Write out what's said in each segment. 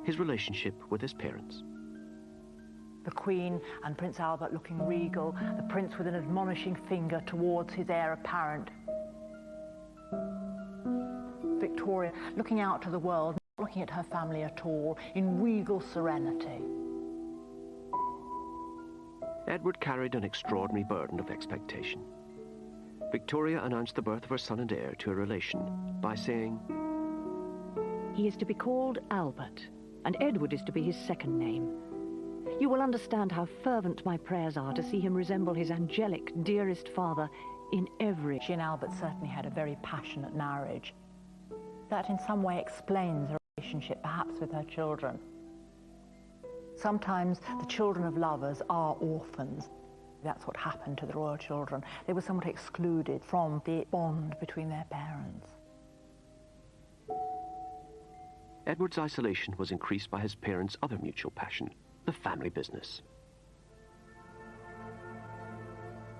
his relationship with his parents. The Queen and Prince Albert looking regal, the Prince with an admonishing finger towards his heir apparent. Victoria looking out to the world, not looking at her family at all, in regal serenity. Edward carried an extraordinary burden of expectation. Victoria announced the birth of her son and heir to a relation by saying, "He is to be called Albert, and Edward is to be his second name. You will understand how fervent my prayers are to see him resemble his angelic, dearest father in every..." She and Albert certainly had a very passionate marriage. That in some way explains her relationship perhaps with her children. Sometimes the children of lovers are orphans. That's what happened to the royal children. They were somewhat excluded from the bond between their parents. Edward's isolation was increased by his parents' other mutual passion, the family business.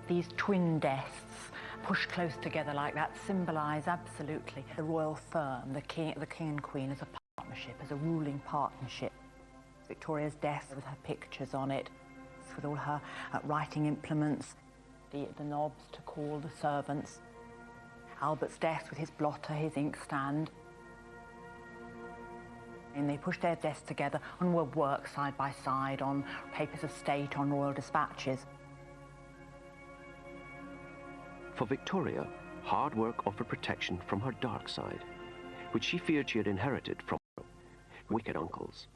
These twin desks pushed close together like that symbolise absolutely the royal firm, the king and queen as a partnership, as a ruling partnership. Victoria's desk with her pictures on it, with all her writing implements, the knobs to call the servants. Albert's desk with his blotter, his inkstand. And they pushed their desks together and would work side by side on papers of state, on royal dispatches. For Victoria, hard work offered protection from her dark side, which she feared she had inherited from her wicked uncles.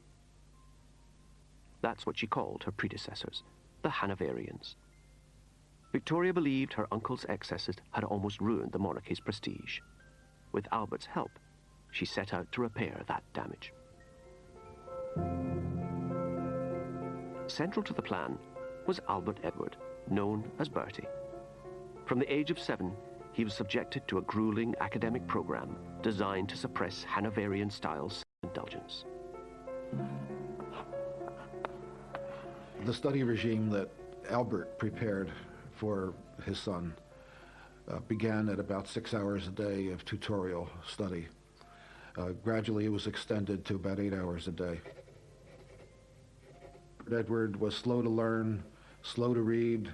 That's what she called her predecessors, the Hanoverians. Victoria believed her uncle's excesses had almost ruined the monarchy's prestige. With Albert's help, she set out to repair that damage. Central to the plan was Albert Edward, known as Bertie. From the age of 7, he was subjected to a grueling academic program designed to suppress Hanoverian-style self-indulgence. The study regime that Albert prepared for his son began at about 6 hours a day of tutorial study. Gradually, it was extended to about 8 hours a day. Edward was slow to learn, slow to read,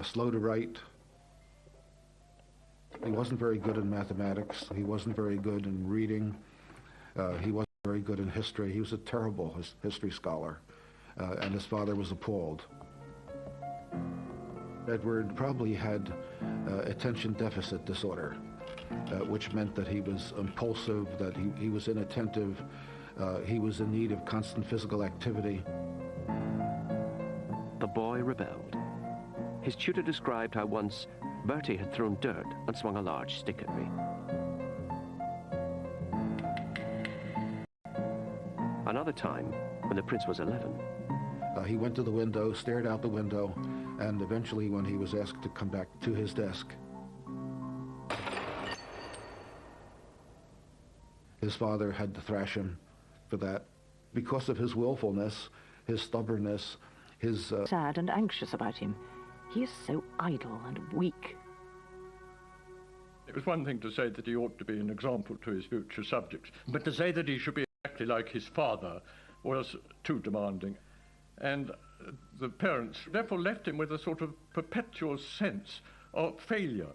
slow to write. He wasn't very good in mathematics. He wasn't very good in reading. He wasn't very good in history. He was a terrible history scholar. And his father was appalled. Edward probably had attention deficit disorder, which meant that he was impulsive, that he was inattentive, he was in need of constant physical activity. The boy rebelled. His tutor described how once Bertie had thrown dirt and swung a large stick at me. Another time, when the prince was 11, he went to the window, stared out the window, and eventually when he was asked to come back to his desk, his father had to thrash him for that because of his willfulness, his stubbornness, his... Sad and anxious about him. He is so idle and weak. It was one thing to say that he ought to be an example to his future subjects, but to say that he should be exactly like his father was too demanding. And the parents therefore left him with a sort of perpetual sense of failure.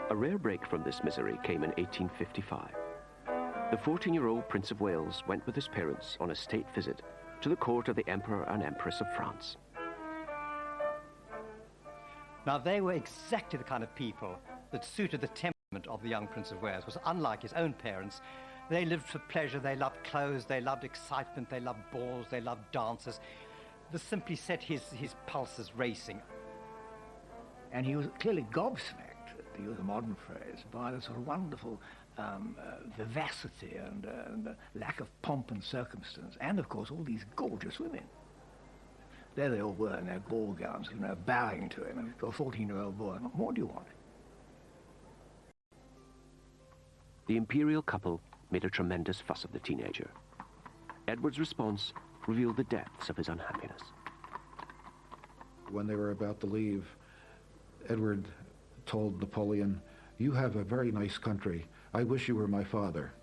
A rare break from this misery came in 1855. The 14-year-old Prince of Wales went with his parents on a state visit to the court of the Emperor and Empress of France. Now, they were exactly the kind of people that suited the temperament of the young Prince of Wales. It was unlike his own parents. They lived for pleasure, they loved clothes, they loved excitement, they loved balls, they loved dances. This simply set his pulses racing. And he was clearly gobsmacked, to use a modern phrase, by the sort of wonderful vivacity and lack of pomp and circumstance, and of course all these gorgeous women. There they all were in their ball gowns, you know, bowing to him, and to a 14-year-old boy, what more do you want? The imperial couple made a tremendous fuss of the teenager. Edward's response revealed the depths of his unhappiness. When they were about to leave, Edward told Napoleon, "You have a very nice country, "I wish you were my father."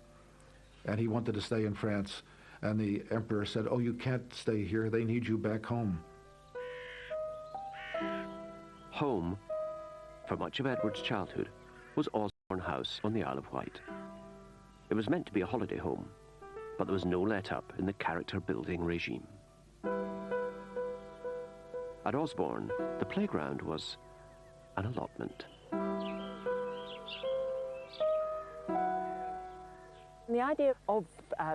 And he wanted to stay in France. And the emperor said, "Oh, you can't stay here. They need you back home." Home, for much of Edward's childhood, was Osborne House on the Isle of Wight. It was meant to be a holiday home, but there was no let-up in the character-building regime. At Osborne, the playground was an allotment. The idea of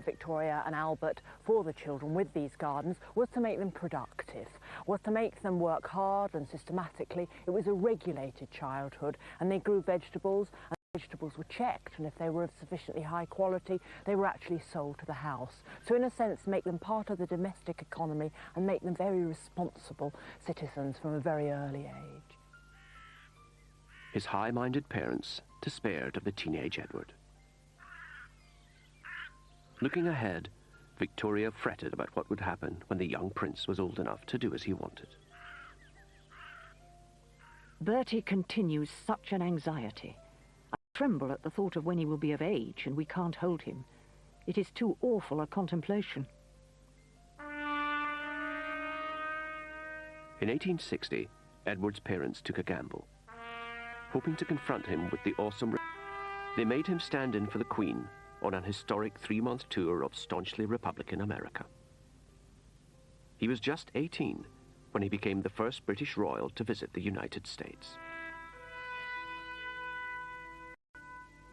Victoria and Albert for the children with these gardens was to make them productive, was to make them work hard and systematically. It was a regulated childhood, and they grew vegetables, and vegetables were checked, and if they were of sufficiently high quality, they were actually sold to the house. So in a sense, make them part of the domestic economy and make them very responsible citizens from a very early age. His high-minded parents despaired of the teenage Edward. Looking ahead, Victoria fretted about what would happen when the young prince was old enough to do as he wanted. Bertie continues such an anxiety. I tremble at the thought of when he will be of age and we can't hold him. It is too awful a contemplation. In 1860, Edward's parents took a gamble. Hoping to confront him with the awesome... They made him stand in for the Queen on an historic 3-month tour of staunchly Republican America. He was just 18 when he became the first British royal to visit the United States.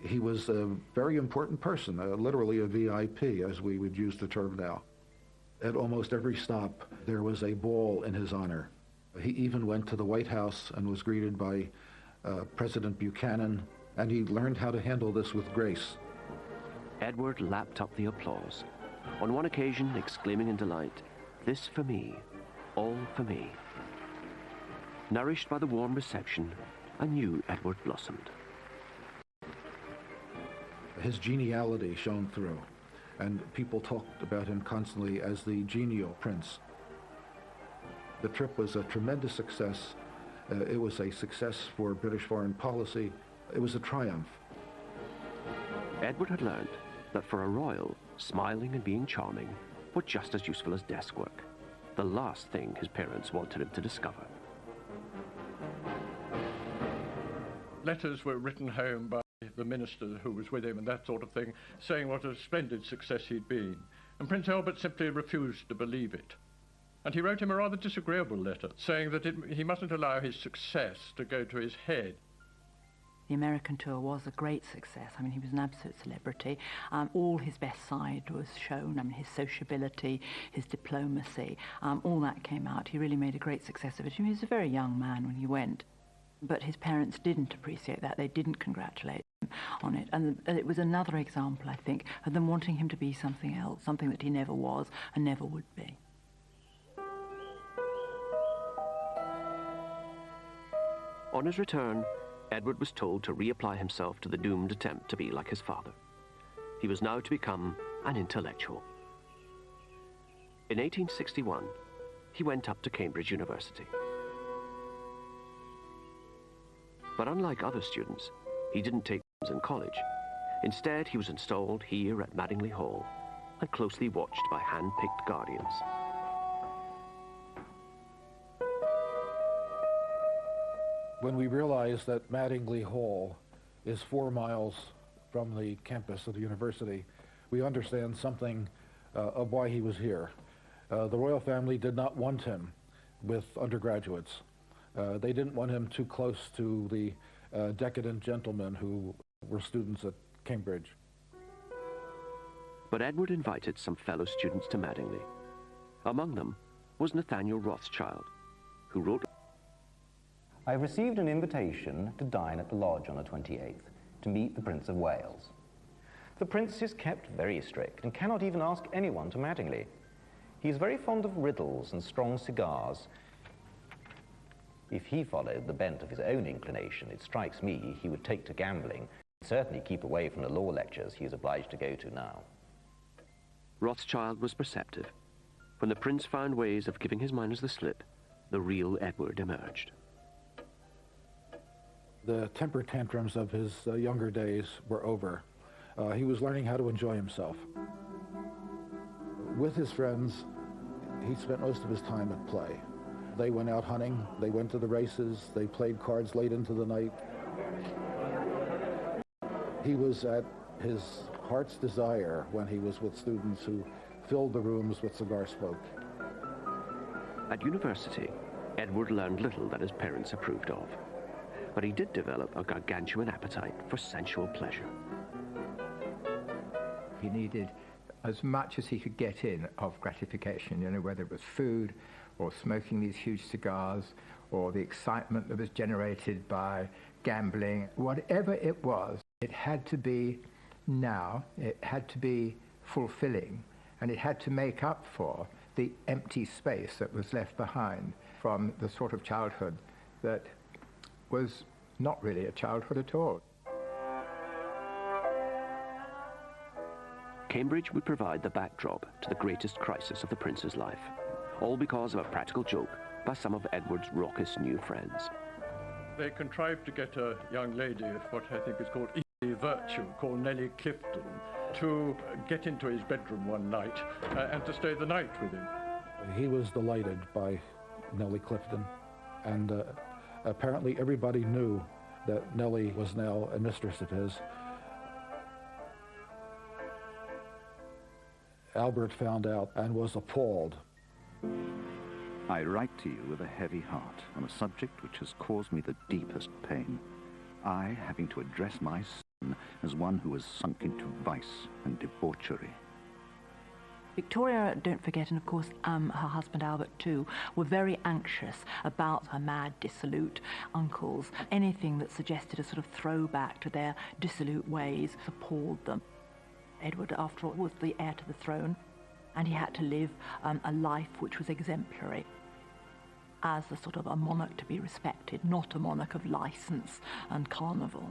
He was a very important person, literally a VIP, as we would use the term now. At almost every stop, there was a ball in his honor. He even went to the White House and was greeted by President Buchanan, and he learned how to handle this with grace. Edward lapped up the applause, on one occasion exclaiming in delight, "This for me, all for me." Nourished by the warm reception, a new Edward blossomed. His geniality shone through, and people talked about him constantly as the genial prince. The trip was a tremendous success. It was a success for British foreign policy. It was a triumph. Edward had learned that for a royal, smiling and being charming were just as useful as desk work, the last thing his parents wanted him to discover. Letters were written home by the minister who was with him and that sort of thing, saying what a splendid success he'd been. And Prince Albert simply refused to believe it. And he wrote him a rather disagreeable letter, saying that he mustn't allow his success to go to his head. The American tour was a great success. I mean, he was an absolute celebrity. All his best side was shown. I mean, his sociability, his diplomacy, all that came out. He really made a great success of it. He was a very young man when he went. But his parents didn't appreciate that. They didn't congratulate him on it. And it was another example, I think, of them wanting him to be something else, something that he never was and never would be. On his return, Edward was told to reapply himself to the doomed attempt to be like his father. He was now to become an intellectual. In 1861, he went up to Cambridge University. But unlike other students, he didn't take lessons in college. Instead, he was installed here at Madingley Hall and closely watched by hand-picked guardians. When we realized that Madingley Hall is 4 miles from the campus of the university, we understand something of why he was here. The royal family did not want him with undergraduates. They didn't want him too close to the decadent gentlemen who were students at Cambridge. But Edward invited some fellow students to Madingley. Among them was Nathaniel Rothschild, who wrote, I have received an invitation to dine at the lodge on the 28th to meet the Prince of Wales. The Prince is kept very strict and cannot even ask anyone to Madingley. He is very fond of riddles and strong cigars. If he followed the bent of his own inclination, it strikes me he would take to gambling and certainly keep away from the law lectures he is obliged to go to now. Rothschild was perceptive. When the Prince found ways of giving his miners the slip, the real Edward emerged. The temper tantrums of his younger days were over. he was learning how to enjoy himself. With his friends, he spent most of his time at play. They went out hunting, they went to the races, they played cards late into the night. He was at his heart's desire when he was with students who filled the rooms with cigar smoke. At university, Edward learned little that his parents approved of, but he did develop a gargantuan appetite for sensual pleasure. He needed as much as he could get in of gratification, you know, whether it was food or smoking these huge cigars or the excitement that was generated by gambling. Whatever it was, it had to be now, it had to be fulfilling, and it had to make up for the empty space that was left behind from the sort of childhood that was not really a childhood at all. Cambridge would provide the backdrop to the greatest crisis of the prince's life, all because of a practical joke by some of Edward's raucous new friends. They contrived to get a young lady of what I think is called easy virtue, called Nellie Clifton, to get into his bedroom one night and to stay the night with him. He was delighted by Nellie Clifton, and apparently everybody knew that Nellie was now a mistress of his. Albert found out and was appalled. I write to you with a heavy heart on a subject which has caused me the deepest pain. I having to address my son as one who has sunk into vice and debauchery. Victoria, don't forget, and of course her husband Albert too, were very anxious about her mad, dissolute uncles. Anything that suggested a sort of throwback to their dissolute ways appalled them. Edward, after all, was the heir to the throne, and he had to live a life which was exemplary, as a sort of a monarch to be respected, not a monarch of license and carnival.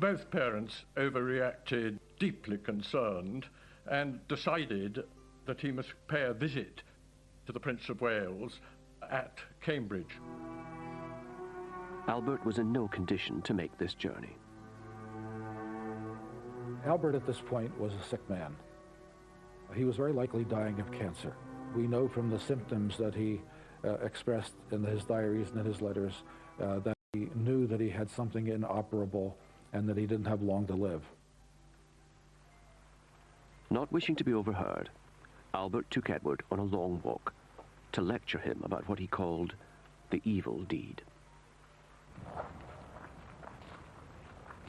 Both parents overreacted, deeply concerned, and decided that he must pay a visit to the Prince of Wales at Cambridge. Albert was in no condition to make this journey. Albert at this point was a sick man. He was very likely dying of cancer. We know from the symptoms that he expressed in his diaries and in his letters that he knew that he had something inoperable and that he didn't have long to live. Not wishing to be overheard, Albert took Edward on a long walk to lecture him about what he called the evil deed.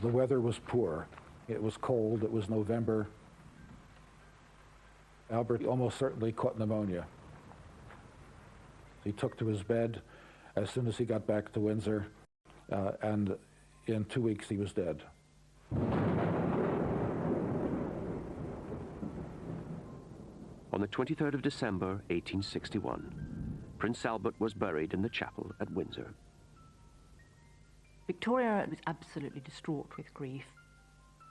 The weather was poor. It was cold. It was November. Albert almost certainly caught pneumonia. He took to his bed as soon as he got back to Windsor, and in 2 weeks he was dead. On the 23rd of December, 1861, Prince Albert was buried in the chapel at Windsor. Victoria was absolutely distraught with grief.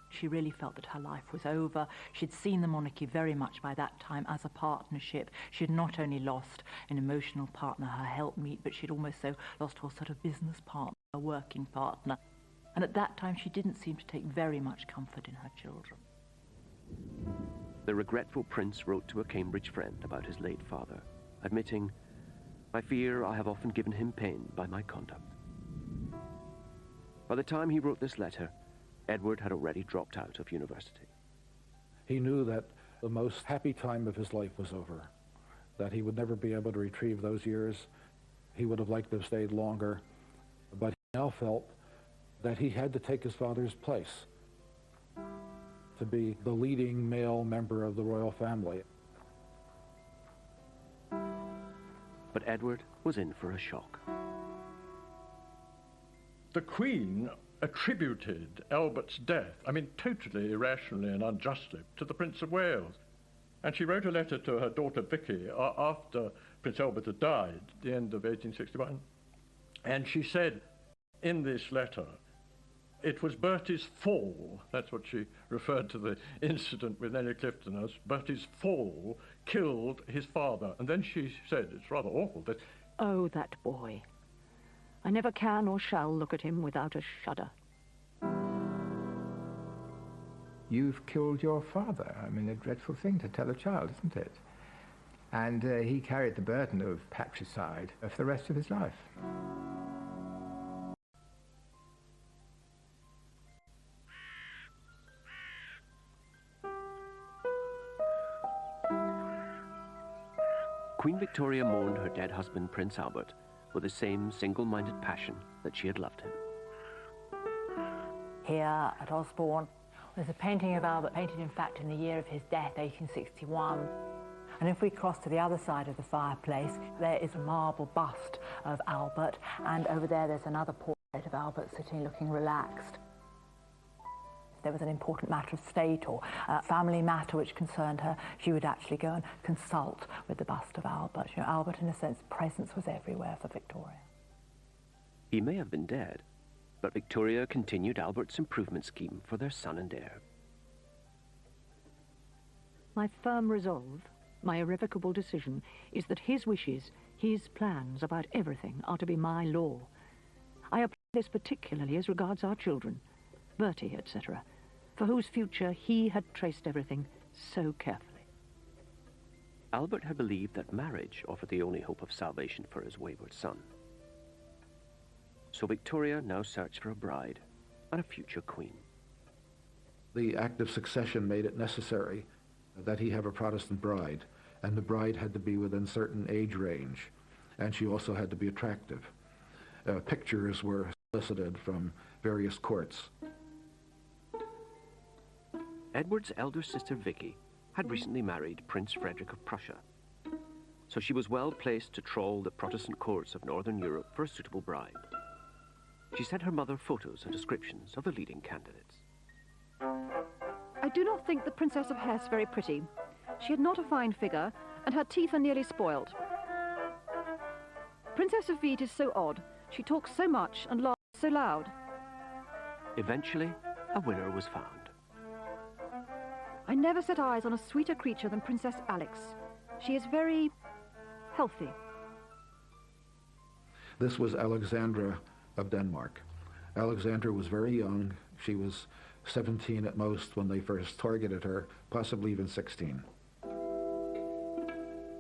She really felt that her life was over. She'd seen the monarchy very much by that time as a partnership. She'd not only lost an emotional partner, her helpmeet, but she'd also lost her sort of business partner, a working partner. And at that time, she didn't seem to take very much comfort in her children. The regretful prince wrote to a Cambridge friend about his late father, admitting, "I fear I have often given him pain by my conduct." By the time he wrote this letter, Edward had already dropped out of university. He knew that the most happy time of his life was over, that he would never be able to retrieve those years. He would have liked to have stayed longer, but he now felt that he had to take his father's place, to be the leading male member of the royal family. But Edward was in for a shock. The Queen attributed Albert's death, I mean totally irrationally and unjustly, to the Prince of Wales. And she wrote a letter to her daughter Vicky after Prince Albert had died at the end of 1861. And she said in this letter, it was Bertie's fall, that's what she referred to the incident with Nellie Clifton as, Bertie's fall killed his father. And then she said, it's rather awful, that... Oh, that boy. I never can or shall look at him without a shudder. You've killed your father. I mean, a dreadful thing to tell a child, isn't it? And he carried the burden of patricide for the rest of his life. Queen Victoria mourned her dead husband, Prince Albert, with the same single-minded passion that she had loved him. Here at Osborne, there's a painting of Albert, painted in fact in the year of his death, 1861. And if we cross to the other side of the fireplace, there is a marble bust of Albert, and over there's another portrait of Albert sitting looking relaxed. If there was an important matter of state or family matter which concerned her, she would actually go and consult with the bust of Albert. You know, Albert, in a sense, presence was everywhere for Victoria. He may have been dead, but Victoria continued Albert's improvement scheme for their son and heir. My firm resolve, my irrevocable decision, is that his wishes, his plans about everything are to be my law. I apply this particularly as regards our children, Bertie, etc., for whose future he had traced everything so carefully. Albert had believed that marriage offered the only hope of salvation for his wayward son. So Victoria now searched for a bride and a future queen. The Act of Succession made it necessary that he have a Protestant bride, and the bride had to be within certain age range, and she also had to be attractive. Pictures were solicited from various courts. Edward's elder sister Vicky had recently married Prince Frederick of Prussia, so she was well placed to trawl the Protestant courts of Northern Europe for a suitable bride. She sent her mother photos and descriptions of the leading candidates. I do not think the Princess of Hesse very pretty. She had not a fine figure, and her teeth are nearly spoiled. Princess of Wied is so odd. She talks so much and laughs so loud. Eventually, a winner was found. I never set eyes on a sweeter creature than Princess Alex. She is very healthy. This was Alexandra of Denmark. Alexandra was very young. She was 17 at most when they first targeted her, possibly even 16.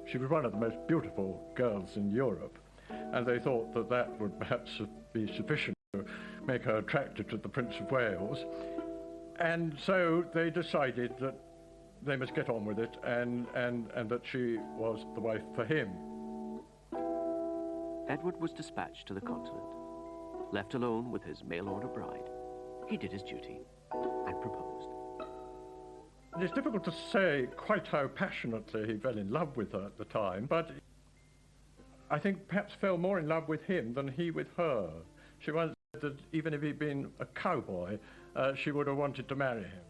She was one of the most beautiful girls in Europe, and they thought that that would perhaps be sufficient to make her attractive to the Prince of Wales. And so they decided that they must get on with it, and that she was the wife for him. Edward was dispatched to the continent. Left alone with his mail-order bride, he did his duty and proposed. It's difficult to say quite how passionately he fell in love with her at the time, but I think perhaps fell more in love with him than he with her. She once said that even if he'd been a cowboy, she would have wanted to marry him.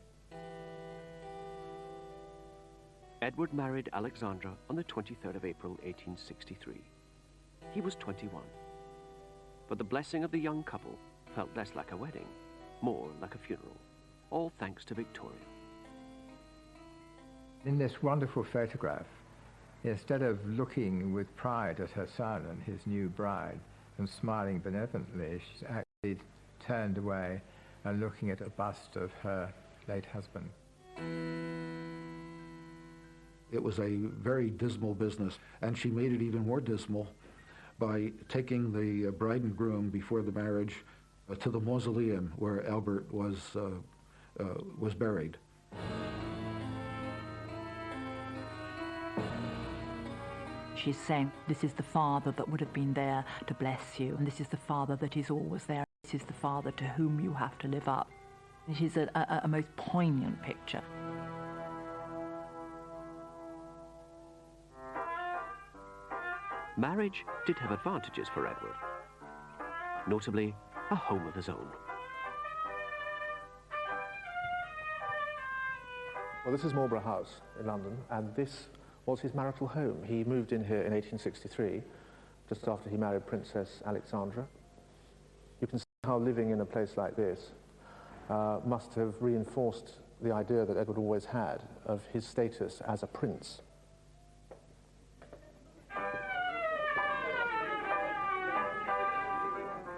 Edward married Alexandra on the 23rd of April, 1863. He was 21. But the blessing of the young couple felt less like a wedding, more like a funeral, all thanks to Victoria. In this wonderful photograph, instead of looking with pride at her son and his new bride and smiling benevolently, she's actually turned away and looking at a bust of her late husband. It was a very dismal business, and she made it even more dismal by taking the bride and groom before the marriage to the mausoleum where Albert was buried. She's saying, this is the father that would have been there to bless you, and this is the father that is always there. This is the father to whom you have to live up. It is a most poignant picture. Marriage did have advantages for Edward, notably a home of his own. Well, this is Marlborough House in London, and this was his marital home. He moved in here in 1863, just after he married Princess Alexandra. You can see how living in a place like this must have reinforced the idea that Edward always had of his status as a prince.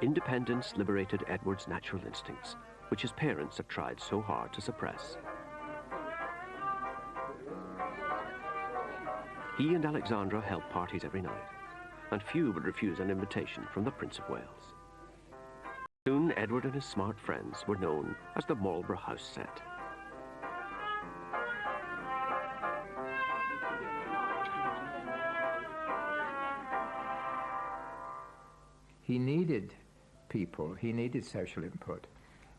Independence liberated Edward's natural instincts, which his parents had tried so hard to suppress. He and Alexandra held parties every night, and few would refuse an invitation from the Prince of Wales. Soon, Edward and his smart friends were known as the Marlborough House set. He needed people, he needed social input,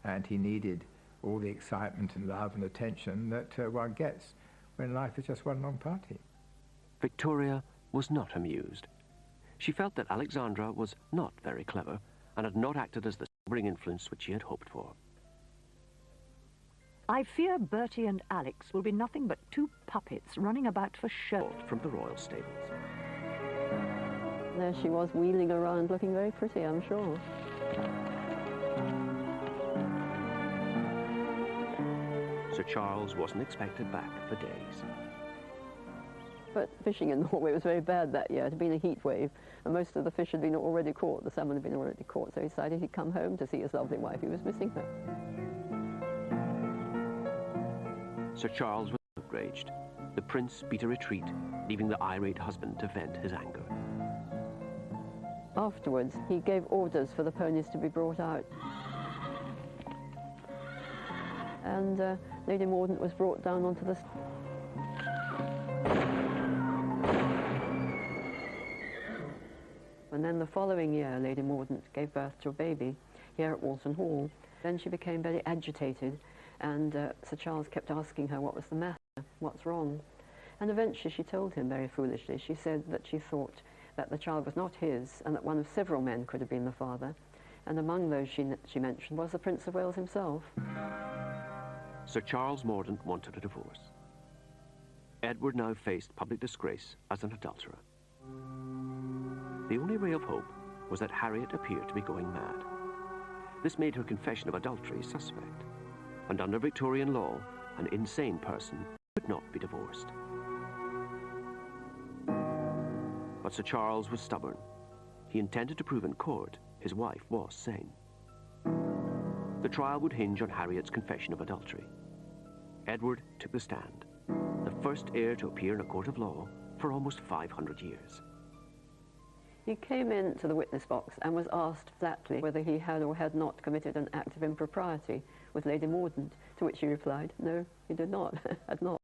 and he needed all the excitement and love and attention that one gets when life is just one long party. Victoria was not amused. She felt that Alexandra was not very clever and had not acted as the sobering influence which she had hoped for. I fear Bertie and Alex will be nothing but two puppets running about for show. From the royal stables. There she was, wheeling around, looking very pretty, I'm sure. Sir Charles wasn't expected back for days. But fishing in Norway was very bad that year. It had been a heat wave, and most of the fish had been already caught. The salmon had been already caught, so he decided he'd come home to see his lovely wife. He was missing her. Sir Charles was outraged. The prince beat a retreat, leaving the irate husband to vent his anger. Afterwards, he gave orders for the ponies to be brought out. And Lady Mordaunt was brought down onto the... And then the following year, Lady Mordaunt gave birth to a baby here at Walton Hall. Then she became very agitated, and Sir Charles kept asking her what was the matter, what's wrong. And eventually she told him very foolishly. She said that she thought that the child was not his, and that one of several men could have been the father. And among those she mentioned was the Prince of Wales himself. Sir Charles Mordaunt wanted a divorce. Edward now faced public disgrace as an adulterer. The only ray of hope was that Harriet appeared to be going mad. This made her confession of adultery suspect, and under Victorian law, an insane person could not be divorced. But Sir Charles was stubborn. He intended to prove in court his wife was sane. The trial would hinge on Harriet's confession of adultery. Edward took the stand, the first heir to appear in a court of law for almost 500 years. He came into the witness box and was asked flatly whether he had or had not committed an act of impropriety with Lady Mordaunt, to which he replied, no, he did not, had not.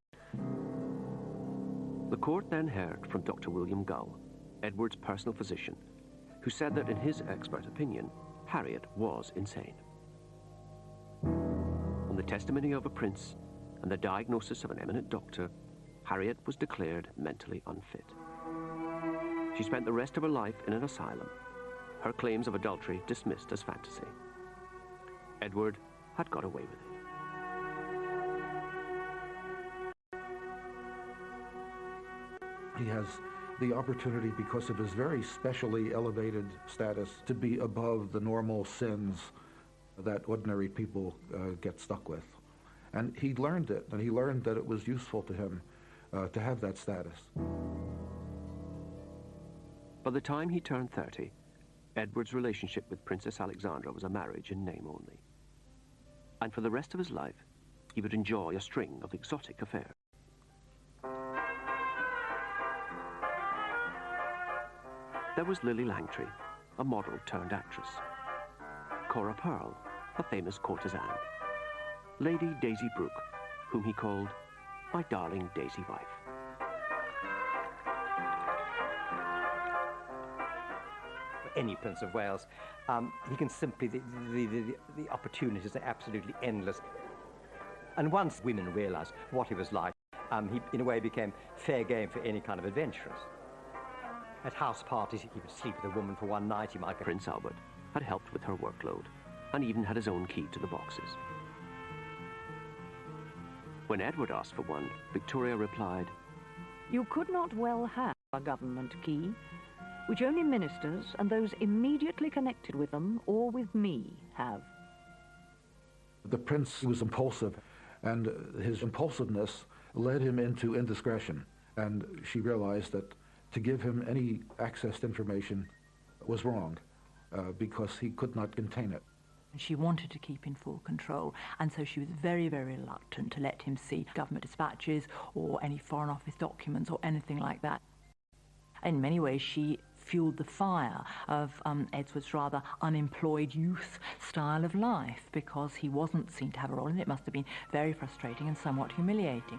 The court then heard from Dr. William Gull, Edward's personal physician, who said that in his expert opinion, Harriet was insane. On the testimony of a prince and the diagnosis of an eminent doctor, Harriet was declared mentally unfit. She spent the rest of her life in an asylum, her claims of adultery dismissed as fantasy. Edward had got away with it. He has the opportunity, because of his very specially elevated status, to be above the normal sins that ordinary people get stuck with. And he learned it, and he learned that it was useful to him to have that status. By the time he turned 30, Edward's relationship with Princess Alexandra was a marriage in name only. And for the rest of his life, he would enjoy a string of exotic affairs. There was Lily Langtry, a model turned actress. Cora Pearl, a famous courtesan. Lady Daisy Brooke, whom he called my darling Daisy wife. Any Prince of Wales, he can simply, the opportunities are absolutely endless. And once women realized what he was like, he in a way became fair game for any kind of adventurers. At house parties, he would sleep with a woman for one night. He might go. Prince Albert had helped with her workload and even had his own key to the boxes. When Edward asked for one, Victoria replied, "You could not well have a government key, which only ministers and those immediately connected with them or with me have." The prince was impulsive, and his impulsiveness led him into indiscretion, and she realized that to give him any access to information was wrong. because he could not contain it. She wanted to keep in full control, and so she was very, very reluctant to let him see government dispatches or any Foreign Office documents or anything like that. In many ways, she fueled the fire of Edward's rather unemployed youth style of life, because he wasn't seen to have a role in it. It must have been very frustrating and somewhat humiliating.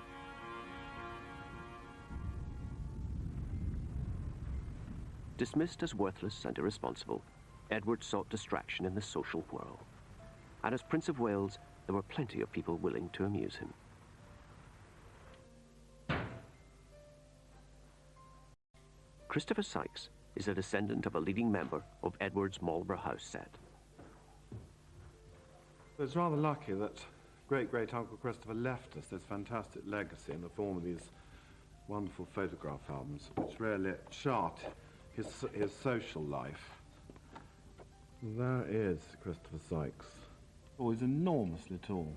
Dismissed as worthless and irresponsible, Edward sought distraction in the social whirl. And as Prince of Wales, there were plenty of people willing to amuse him. Christopher Sykes is a descendant of a leading member of Edward's Marlborough House set. It's rather lucky that great-great-uncle Christopher left us this fantastic legacy in the form of these wonderful photograph albums, which really chart his social life. There is Christopher Sykes. Oh, he's enormously tall.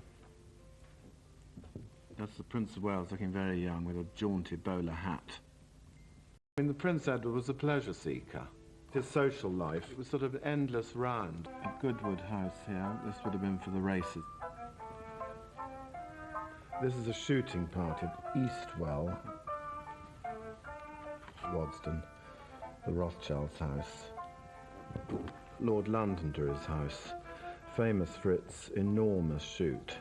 That's the Prince of Wales looking very young with a jaunty bowler hat. I mean, the Prince Edward was a pleasure seeker. His social life was sort of endless round. At Goodwood House here, this would have been for the races. This is a shooting party at Eastwell, Wadston, the Rothschilds' house. Lord Londonderry's house, famous for its enormous shoot.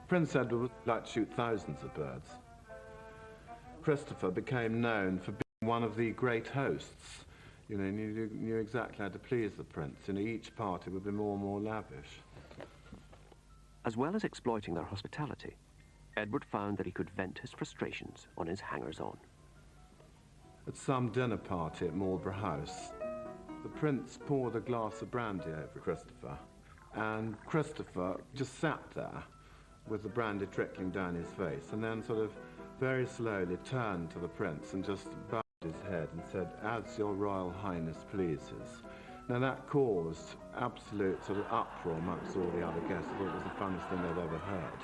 Prince Edward would like to shoot thousands of birds. Christopher became known for being one of the great hosts. You know, knew exactly how to please the prince. You know, each party would be more and more lavish. As well as exploiting their hospitality, Edward found that he could vent his frustrations on his hangers-on. At some dinner party at Marlborough House, the prince poured a glass of brandy over Christopher, and Christopher just sat there with the brandy trickling down his face, and then sort of very slowly turned to the prince and just bowed his head and said, "As your Royal Highness pleases." Now that caused absolute sort of uproar amongst all the other guests. I thought it was the funniest thing they'd ever heard.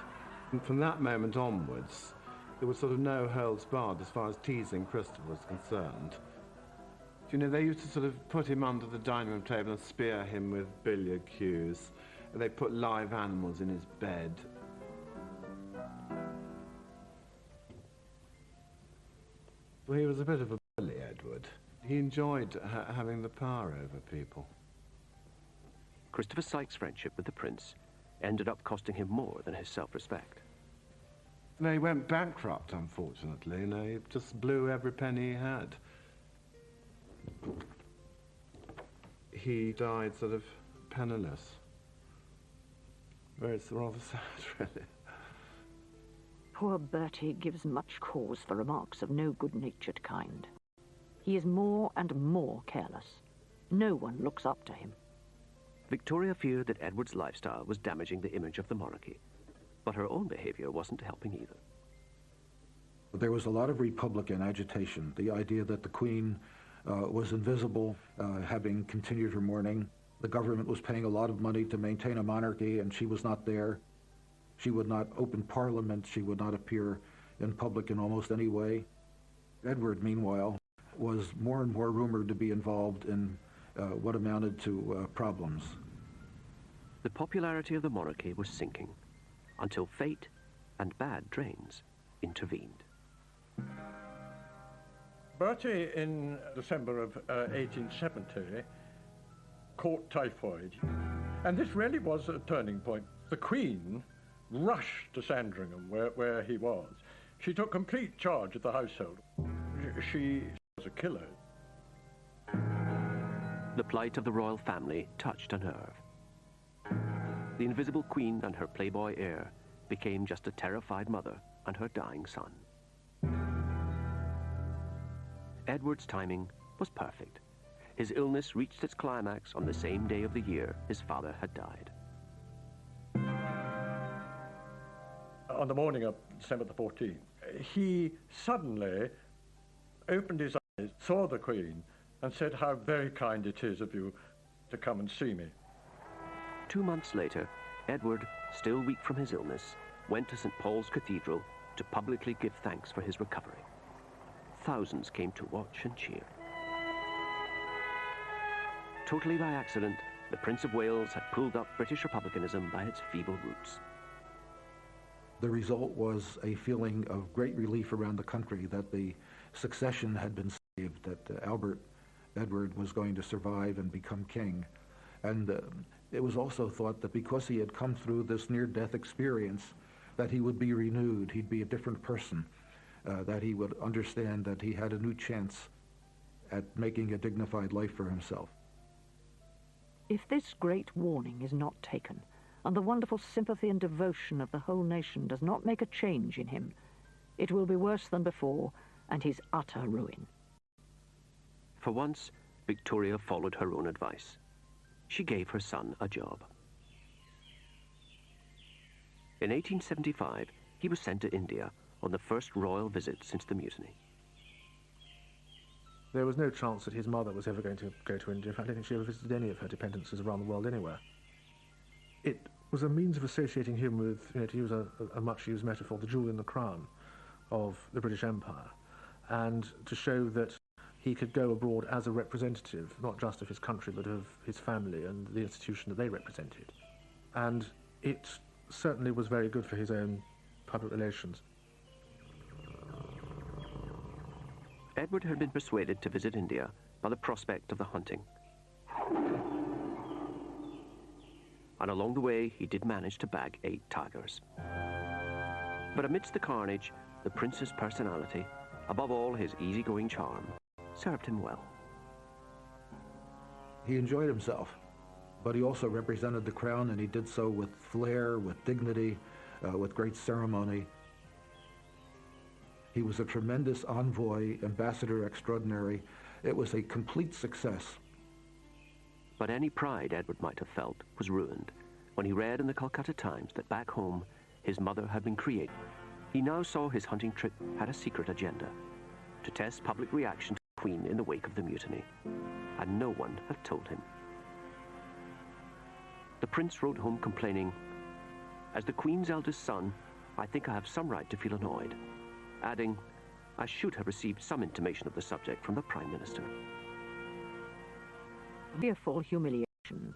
And from that moment onwards, there was sort of no holds barred as far as teasing Christopher was concerned. You know, they used to sort of put him under the dining room table and spear him with billiard cues. And they put live animals in his bed. Well, he was a bit of a bully, Edward. He enjoyed having the power over people. Christopher Sykes' friendship with the prince ended up costing him more than his self-respect. No, he went bankrupt, unfortunately. You know, he just blew every penny he had. He died sort of penniless. It's rather sad, really. Poor Bertie gives much cause for remarks of no good-natured kind. He is more and more careless. No one looks up to him. Victoria feared that Edward's lifestyle was damaging the image of the monarchy, but her own behavior wasn't helping either. There was a lot of Republican agitation, the idea that the Queen was invisible, having continued her mourning. The government was paying a lot of money to maintain a monarchy, and she was not there. She would not open Parliament. She would not appear in public in almost any way. Edward, meanwhile, was more and more rumored to be involved in what amounted to problems. The popularity of the monarchy was sinking until fate and bad drains intervened. Bertie, in December of 1870, caught typhoid, and this really was a turning point. The Queen rushed to Sandringham, where he was. She took complete charge of the household. She was a killer. The plight of the royal family touched a nerve. The invisible Queen and her playboy heir became just a terrified mother and her dying son. Edward's timing was perfect. His illness reached its climax on the same day of the year his father had died. On the morning of December the 14th, he suddenly opened his eyes, saw the Queen, and said, "How very kind it is of you to come and see me." 2 months later, Edward, still weak from his illness, went to St. Paul's Cathedral to publicly give thanks for his recovery. Thousands came to watch and cheer. Totally by accident, the Prince of Wales had pulled up British republicanism by its feeble roots. The result was a feeling of great relief around the country that the succession had been saved, that Edward was going to survive and become king. And it was also thought that because he had come through this near-death experience, that he would be renewed, he'd be a different person, that he would understand that he had a new chance at making a dignified life for himself. If this great warning is not taken, and the wonderful sympathy and devotion of the whole nation does not make a change in him, it will be worse than before, and his utter ruin. For once, Victoria followed her own advice. She gave her son a job. In 1875, he was sent to India on the first royal visit since the mutiny. There was no chance that his mother was ever going to go to India. In fact, I don't think she ever visited any of her dependencies around the world anywhere. It was a means of associating him with, to use a much-used metaphor, the jewel in the crown of the British Empire, and to show that he could go abroad as a representative, not just of his country, but of his family and the institution that they represented. And it certainly was very good for his own public relations. Edward had been persuaded to visit India by the prospect of the hunting. And along the way, he did manage to bag 8 tigers. But amidst the carnage, the prince's personality, above all his easygoing charm, served him well. He enjoyed himself, but he also represented the crown, and he did so with flair, with dignity, with great ceremony. He was a tremendous envoy, ambassador extraordinary. It was a complete success. But any pride Edward might have felt was ruined when he read in the Calcutta Times that back home his mother had been created. He now saw his hunting trip had a secret agenda, to test public reaction to the Queen in the wake of the mutiny, and no one had told him. The prince wrote home complaining, "As the Queen's eldest son, I think I have some right to feel annoyed," adding, "I should have received some intimation of the subject from the Prime Minister." Fearful humiliation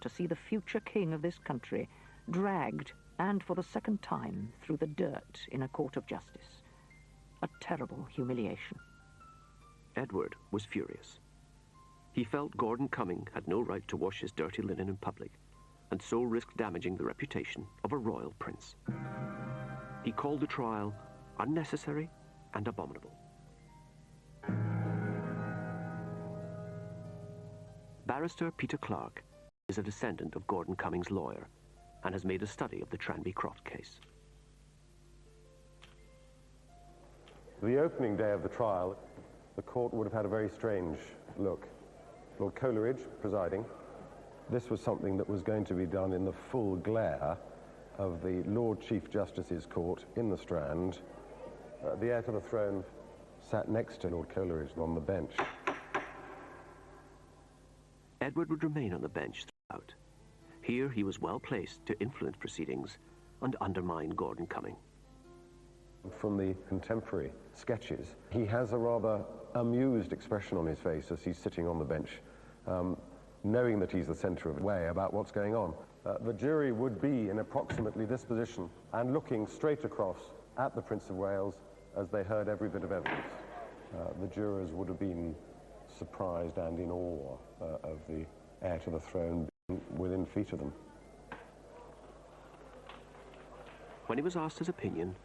to see the future king of this country dragged, and for the second time, through the dirt in a court of justice. A terrible humiliation. Edward was furious. He felt Gordon Cumming had no right to wash his dirty linen in public, and so risked damaging the reputation of a royal prince. He called the trial unnecessary and abominable. Barrister Peter Clark is a descendant of Gordon Cumming's lawyer and has made a study of the Tranby Croft case. The opening day of the trial, the court would have had a very strange look. Lord Coleridge presiding. This was something that was going to be done in the full glare of the Lord Chief Justice's court in the Strand. The heir to the throne sat next to Lord Coleridge on the bench. Edward would remain on the bench throughout. Here he was well placed to influence proceedings and undermine Gordon Cumming. From the contemporary sketches, he has a rather amused expression on his face as he's sitting on the bench, knowing that he's the centre of the way about what's going on. The jury would be in approximately this position and looking straight across at the Prince of Wales as they heard every bit of evidence. The jurors would have been surprised and in awe of the heir to the throne being within feet of them. When he was asked his opinion,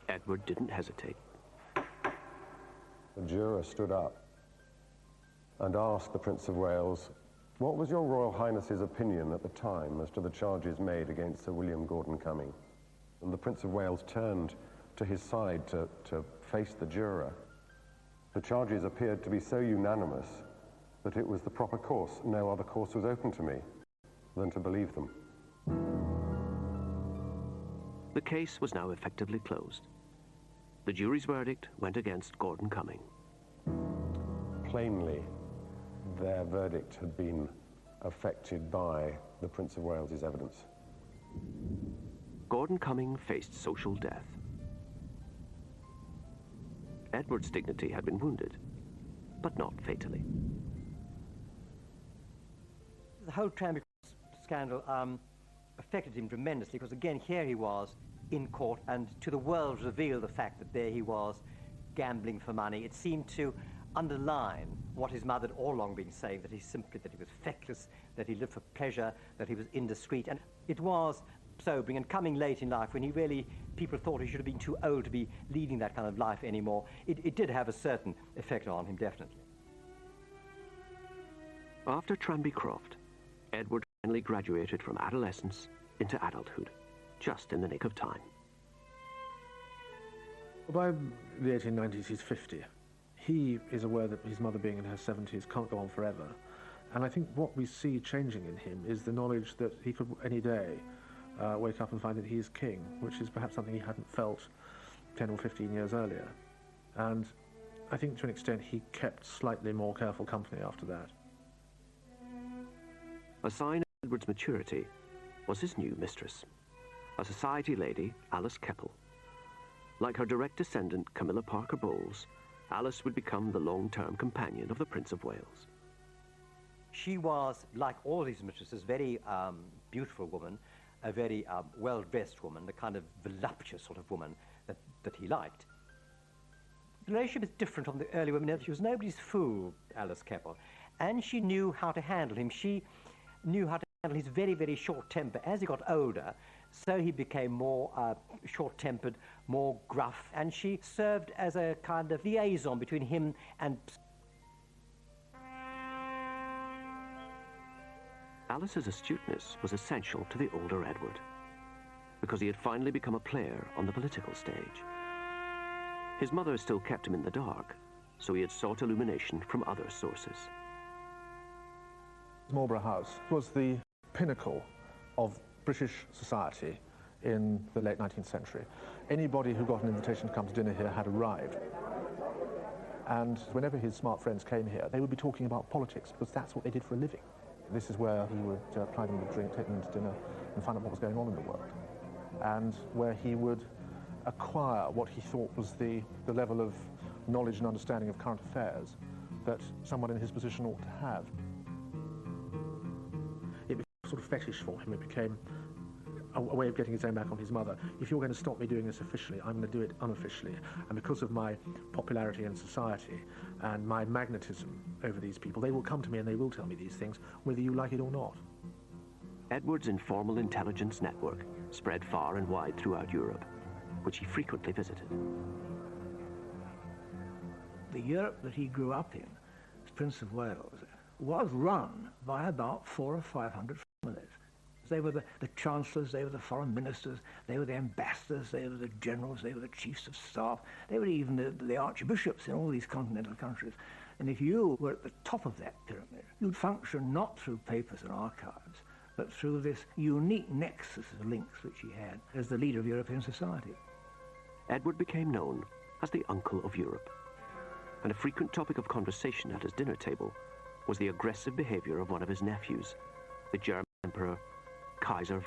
Edward didn't hesitate. The juror stood up and asked the Prince of Wales, "What was your Royal Highness's opinion at the time as to the charges made against Sir William Gordon Cumming?" And the Prince of Wales turned to his side to face the juror. The charges appeared to be so unanimous that it was the proper course. No other course was open to me than to believe them. The case was now effectively closed. The jury's verdict went against Gordon Cumming. Plainly, their verdict had been affected by the Prince of Wales's evidence. Gordon Cumming faced social death. Edward's dignity had been wounded, but not fatally. The whole Tranby scandal affected him tremendously because, again, here he was in court and to the world revealed the fact that there he was gambling for money. It seemed to underline what his mother had all along been saying, that he was feckless, that he lived for pleasure, that he was indiscreet. And it was sobering, and coming late in life when people thought he should have been too old to be leading that kind of life anymore, it did have a certain effect on him, definitely. After Tranby Croft, Edward finally graduated from adolescence into adulthood, just in the nick of time. By the 1890s, he's 50. He is aware that his mother, being in her 70s, can't go on forever. And I think what we see changing in him is the knowledge that he could, any day, wake up and find that he is king, which is perhaps something he hadn't felt 10 or 15 years earlier. And I think, to an extent, he kept slightly more careful company after that. A sign of Edward's maturity was his new mistress, a society lady, Alice Keppel. Like her direct descendant, Camilla Parker Bowles, Alice would become the long-term companion of the Prince of Wales. She was, like all his mistresses, a very beautiful woman, a very well-dressed woman, the kind of voluptuous sort of woman that he liked. The relationship is different from the early women. She was nobody's fool, Alice Keppel, and she knew how to handle him. She knew how to handle his very, very short temper. As he got older, so he became more short-tempered, more gruff, and she served as a kind of liaison between him and... Alice's astuteness was essential to the older Edward, because he had finally become a player on the political stage. His mother still kept him in the dark, so he had sought illumination from other sources. Marlborough House was the pinnacle of British society in the late 19th century. Anybody who got an invitation to come to dinner here had arrived. And whenever his smart friends came here, they would be talking about politics, because that's what they did for a living. This is where he would ply them with a drink, take them to dinner, and find out what was going on in the world. And where he would acquire what he thought was the level of knowledge and understanding of current affairs that someone in his position ought to have. It became a sort of fetish for him. It became a way of getting his own back on his mother. If you're going to stop me doing this officially, I'm going to do it unofficially. And because of my popularity in society and my magnetism over these people, they will come to me and they will tell me these things, whether you like it or not. Edward's informal intelligence network spread far and wide throughout Europe, which he frequently visited. The Europe that he grew up in, as Prince of Wales, was run by about 400 or 500 families. They were the chancellors, they were the foreign ministers, they were the ambassadors, they were the generals, they were the chiefs of staff, they were even the archbishops in all these continental countries. And if you were at the top of that pyramid, you'd function not through papers and archives, but through this unique nexus of links which he had as the leader of European society. Edward became known as the Uncle of Europe, and a frequent topic of conversation at his dinner table was the aggressive behavior of one of his nephews, the German Emperor Kaiser.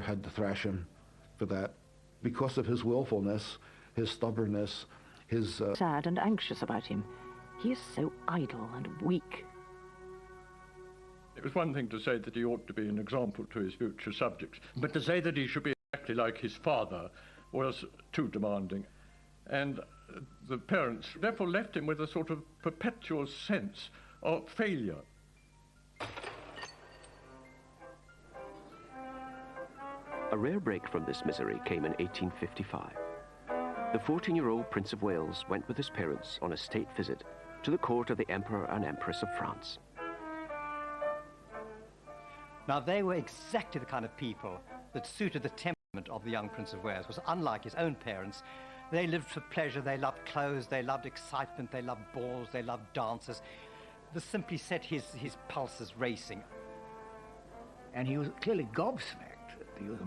mother had to thrash him for that because of his willfulness, his stubbornness, his... Sad and anxious about him. He is so idle and weak. It was one thing to say that he ought to be an example to his future subjects, but to say that he should be exactly like his father was too demanding. And the parents therefore left him with a sort of perpetual sense of failure. A rare break from this misery came in 1855. The 14-year-old Prince of Wales went with his parents on a state visit to the court of the Emperor and Empress of France. Now, they were exactly the kind of people that suited the temperament of the young Prince of Wales. Was unlike his own parents. They lived for pleasure, they loved clothes, they loved excitement, they loved balls, they loved dances. This simply set his pulses racing. And he was clearly gobsmacked that he was a